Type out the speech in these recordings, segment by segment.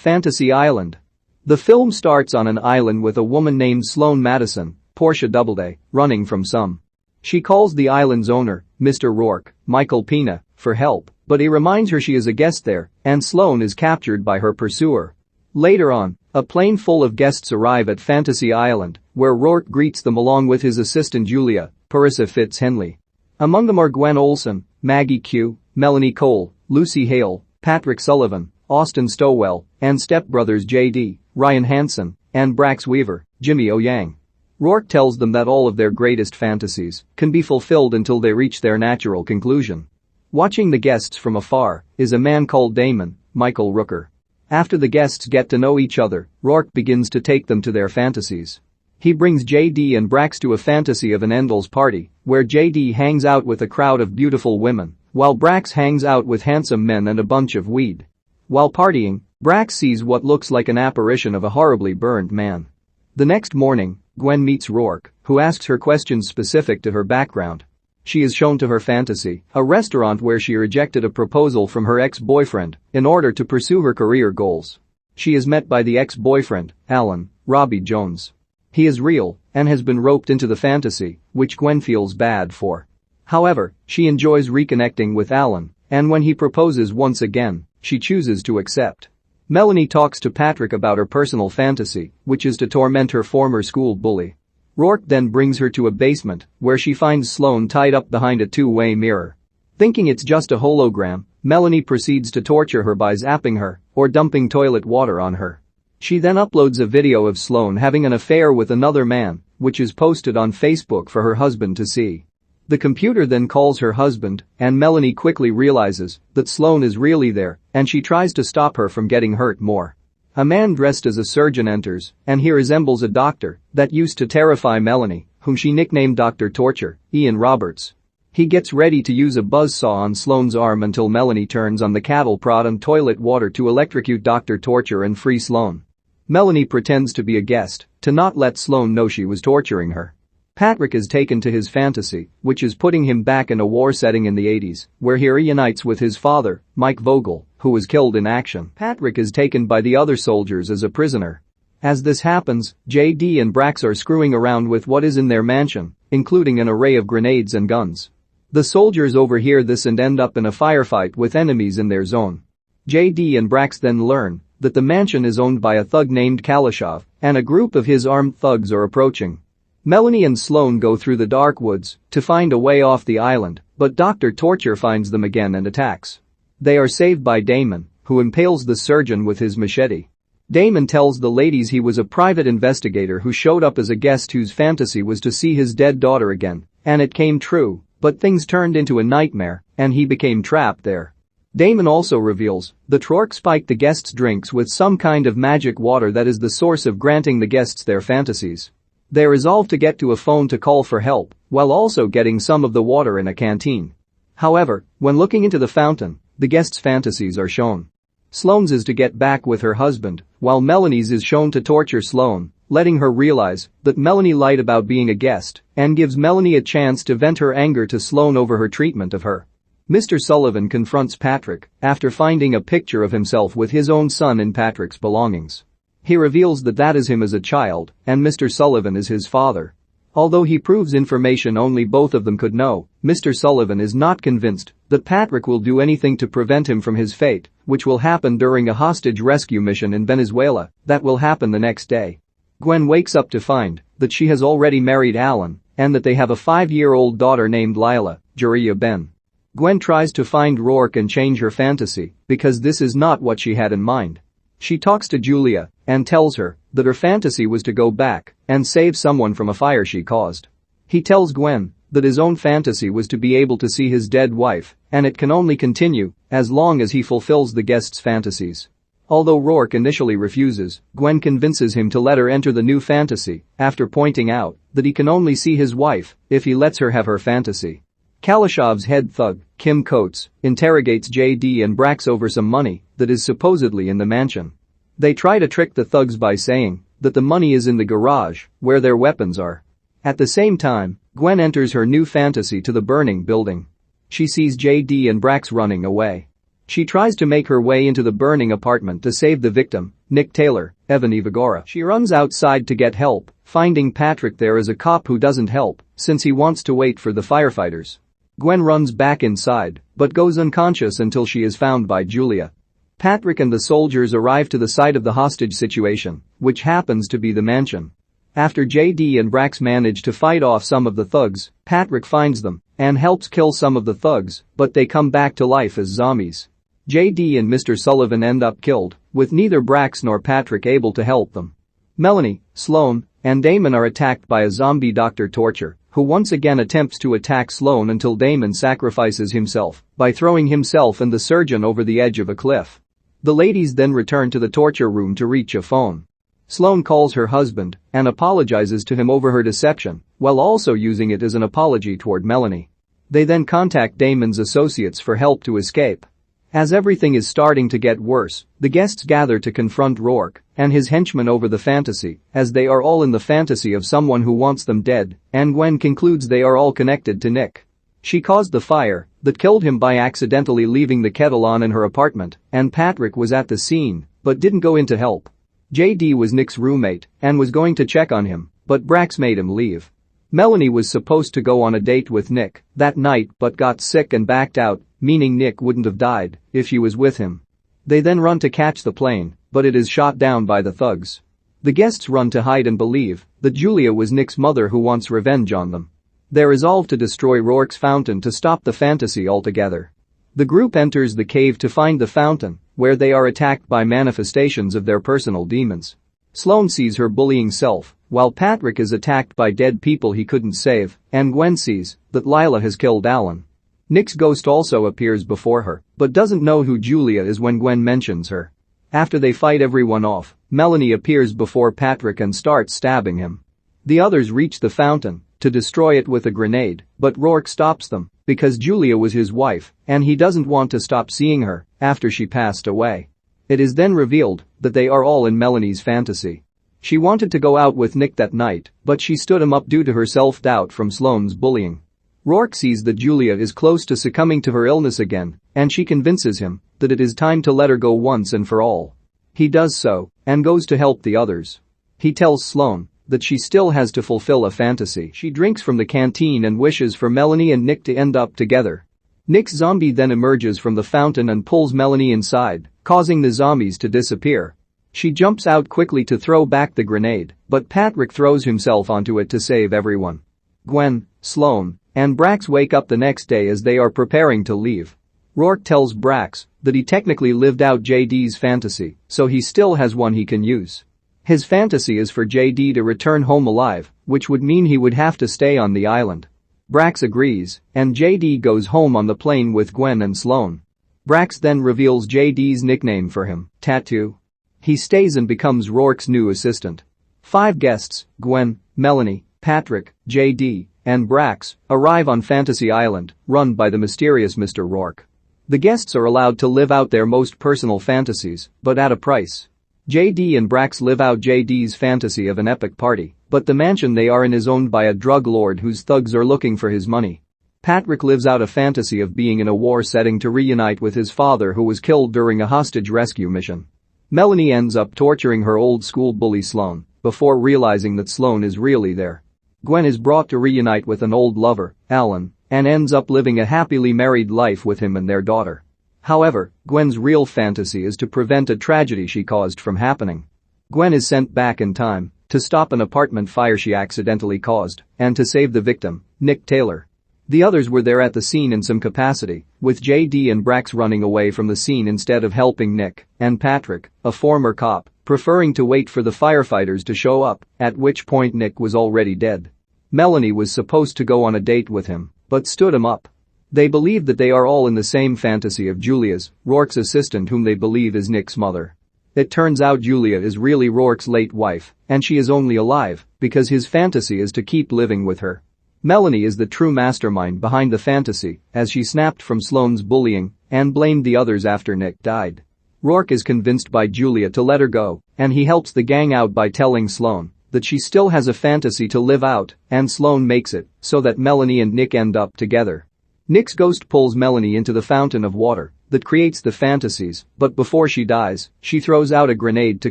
Fantasy Island. The film starts on an island with a woman named Sloane Madison, Portia Doubleday, running from some. She calls the island's owner, Mr. Rourke, Michael Peña, for help, but he reminds her she is a guest there, and Sloane is captured by her pursuer. Later on, a plane full of guests arrive at Fantasy Island, where Rourke greets them along with his assistant Julia, Parisa Fitz-Henley. Among them are Gwen Olsen, MaggieQ, Melanie Cole, Lucy Hale, Patrick Sullivan, Austin Stowell, and stepbrothers J.D., Ryan Hansen, and Brax Weaver, Jimmy O. Yang. Rourke tells them that all of their greatest fantasies can be fulfilled until they reach their natural conclusion. Watching the guests from afar is a man called Damon, Michael Rooker. After the guests get to know each other, Rourke begins to take them to their fantasies. He brings J.D. and Brax to a fantasy of an endless party, where J.D. hangs out with a crowd of beautiful women, while Brax hangs out with handsome men and a bunch of weed. While partying, Brax sees what looks like an apparition of a horribly burned man. The next morning, Gwen meets Rourke, who asks her questions specific to her background. She is shown to her fantasy, a restaurant where she rejected a proposal from her ex-boyfriend in order to pursue her career goals. She is met by the ex-boyfriend, Alan, Robbie Jones. He is real and has been roped into the fantasy, which Gwen feels bad for. However, she enjoys reconnecting with Alan, and when he proposes once again, she chooses to accept. Melanie talks to Patrick about her personal fantasy, which is to torment her former school bully. Rourke then brings her to a basement, where she finds Sloane tied up behind a two-way mirror. Thinking it's just a hologram, Melanie proceeds to torture her by zapping her or dumping toilet water on her. She then uploads a video of Sloane having an affair with another man, which is posted on Facebook for her husband to see. The computer then calls her husband, and Melanie quickly realizes that Sloane is really there, and she tries to stop her from getting hurt more. A man dressed as a surgeon enters, and he resembles a doctor that used to terrify Melanie, whom she nicknamed Dr. Torture, Ian Roberts. He gets ready to use a buzzsaw on Sloane's arm until Melanie turns on the cattle prod and toilet water to electrocute Dr. Torture and free Sloane. Melanie pretends to be a guest to not let Sloane know she was torturing her. Patrick is taken to his fantasy, which is putting him back in a war setting in the 80s, where he reunites with his father, Mike Vogel, who was killed in action. Patrick is taken by the other soldiers as a prisoner. As this happens, J.D. and Brax are screwing around with what is in their mansion, including an array of grenades and guns. The soldiers overhear this and end up in a firefight with enemies in their zone. J.D. and Brax then learn that the mansion is owned by a thug named Kalashov, and a group of his armed thugs are approaching. Melanie and Sloane go through the dark woods to find a way off the island, but Dr. Torture finds them again and attacks. They are saved by Damon, who impales the surgeon with his machete. Damon tells the ladies he was a private investigator who showed up as a guest whose fantasy was to see his dead daughter again, and it came true, but things turned into a nightmare, and he became trapped there. Damon also reveals that Rourke spiked the guests' drinks with some kind of magic water that is the source of granting the guests their fantasies. They resolve to get to a phone to call for help, while also getting some of the water in a canteen. However, when looking into the fountain, the guests' fantasies are shown. Sloane's is to get back with her husband, while Melanie's is shown to torture Sloane, letting her realize that Melanie lied about being a guest, and gives Melanie a chance to vent her anger to Sloane over her treatment of her. Mr. Sullivan confronts Patrick after finding a picture of himself with his own son in Patrick's belongings. He reveals that is him as a child, and Mr. Sullivan is his father. Although he proves information only both of them could know, Mr. Sullivan is not convinced that Patrick will do anything to prevent him from his fate, which will happen during a hostage rescue mission in Venezuela that will happen the next day. Gwen wakes up to find that she has already married Alan, and that they have a 5-year-old daughter named Lila, Jariah Ben. Gwen tries to find Rourke and change her fantasy, because this is not what she had in mind. She talks to Julia and tells her that her fantasy was to go back and save someone from a fire she caused. He tells Gwen that his own fantasy was to be able to see his dead wife, and it can only continue as long as he fulfills the guests' fantasies. Although Rourke initially refuses, Gwen convinces him to let her enter the new fantasy after pointing out that he can only see his wife if he lets her have her fantasy. Kalashov's head thug, Kim Coates, interrogates J.D. and Brax over some money that is supposedly in the mansion. They try to trick the thugs by saying that the money is in the garage, where their weapons are. At the same time, Gwen enters her new fantasy to the burning building. She sees J.D. and Brax running away. She tries to make her way into the burning apartment to save the victim, Nick Taylor, Evan Evagora. She runs outside to get help, finding Patrick there as a cop who doesn't help since he wants to wait for the firefighters. Gwen runs back inside but goes unconscious until she is found by Julia. Patrick and the soldiers arrive to the site of the hostage situation, which happens to be the mansion. After JD and Brax manage to fight off some of the thugs, Patrick finds them and helps kill some of the thugs, but they come back to life as zombies. JD and Mr. Sullivan end up killed, with neither Brax nor Patrick able to help them. Melanie, Sloane, and Damon are attacked by a zombie Dr. Torture, who once again attempts to attack Sloane until Damon sacrifices himself by throwing himself and the surgeon over the edge of a cliff. The ladies then return to the torture room to reach a phone. Sloane calls her husband and apologizes to him over her deception, while also using it as an apology toward Melanie. They then contact Damon's associates for help to escape. As everything is starting to get worse, the guests gather to confront Rourke and his henchmen over the fantasy, as they are all in the fantasy of someone who wants them dead, and Gwen concludes they are all connected to Nick. She caused the fire that killed him by accidentally leaving the kettle on in her apartment, and Patrick was at the scene but didn't go in to help. JD was Nick's roommate and was going to check on him, but Brax made him leave. Melanie was supposed to go on a date with Nick that night but got sick and backed out, meaning Nick wouldn't have died if she was with him. They then run to catch the plane, but it is shot down by the thugs. The guests run to hide and believe that Julia was Nick's mother who wants revenge on them. They resolve to destroy Rourke's fountain to stop the fantasy altogether. The group enters the cave to find the fountain, where they are attacked by manifestations of their personal demons. Sloane sees her bullying self, while Patrick is attacked by dead people he couldn't save, and Gwen sees that Lila has killed Alan. Nick's ghost also appears before her, but doesn't know who Julia is when Gwen mentions her. After they fight everyone off, Melanie appears before Patrick and starts stabbing him. The others reach the fountain to destroy it with a grenade, but Rourke stops them because Julia was his wife and he doesn't want to stop seeing her after she passed away. It is then revealed that they are all in Melanie's fantasy. She wanted to go out with Nick that night, but she stood him up due to her self-doubt from Sloane's bullying. Rourke sees that Julia is close to succumbing to her illness again, and she convinces him that it is time to let her go once and for all. He does so and goes to help the others. He tells Sloane that she still has to fulfill a fantasy. She drinks from the canteen and wishes for Melanie and Nick to end up together. Nick's zombie then emerges from the fountain and pulls Melanie inside, causing the zombies to disappear. She jumps out quickly to throw back the grenade, but Patrick throws himself onto it to save everyone. Gwen, Sloane, and Brax wake up the next day as they are preparing to leave. Rourke tells Brax that he technically lived out JD's fantasy, so he still has one he can use. His fantasy is for JD to return home alive, which would mean he would have to stay on the island. Brax agrees, and JD goes home on the plane with Gwen and Sloane. Brax then reveals JD's nickname for him, Tattoo. He stays and becomes Rourke's new assistant. 5 guests, Gwen, Melanie, Patrick, JD, and Brax, arrive on Fantasy Island, run by the mysterious Mr. Rourke. The guests are allowed to live out their most personal fantasies, but at a price. JD and Brax live out JD's fantasy of an epic party, but the mansion they are in is owned by a drug lord whose thugs are looking for his money. Patrick lives out a fantasy of being in a war setting to reunite with his father who was killed during a hostage rescue mission. Melanie ends up torturing her old school bully Sloane before realizing that Sloane is really there. Gwen is brought to reunite with an old lover, Alan, and ends up living a happily married life with him and their daughter. However, Gwen's real fantasy is to prevent a tragedy she caused from happening. Gwen is sent back in time to stop an apartment fire she accidentally caused and to save the victim, Nick Taylor. The others were there at the scene in some capacity, with JD and Brax running away from the scene instead of helping Nick, and Patrick, a former cop, preferring to wait for the firefighters to show up, at which point Nick was already dead. Melanie was supposed to go on a date with him, but stood him up. They believe that they are all in the same fantasy of Julia's, Rourke's assistant whom they believe is Nick's mother. It turns out Julia is really Rourke's late wife, and she is only alive because his fantasy is to keep living with her. Melanie is the true mastermind behind the fantasy, as she snapped from Sloane's bullying and blamed the others after Nick died. Rourke is convinced by Julia to let her go, and he helps the gang out by telling Sloane that she still has a fantasy to live out, and Sloane makes it so that Melanie and Nick end up together. Nick's ghost pulls Melanie into the fountain of water, that creates the fantasies, but before she dies, she throws out a grenade to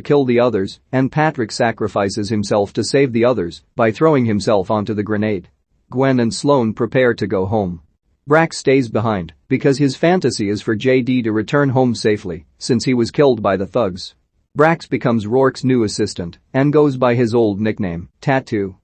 kill the others, and Patrick sacrifices himself to save the others by throwing himself onto the grenade. Gwen and Sloane prepare to go home. Brax stays behind because his fantasy is for JD to return home safely since he was killed by the thugs. Brax becomes Rourke's new assistant and goes by his old nickname, Tattoo.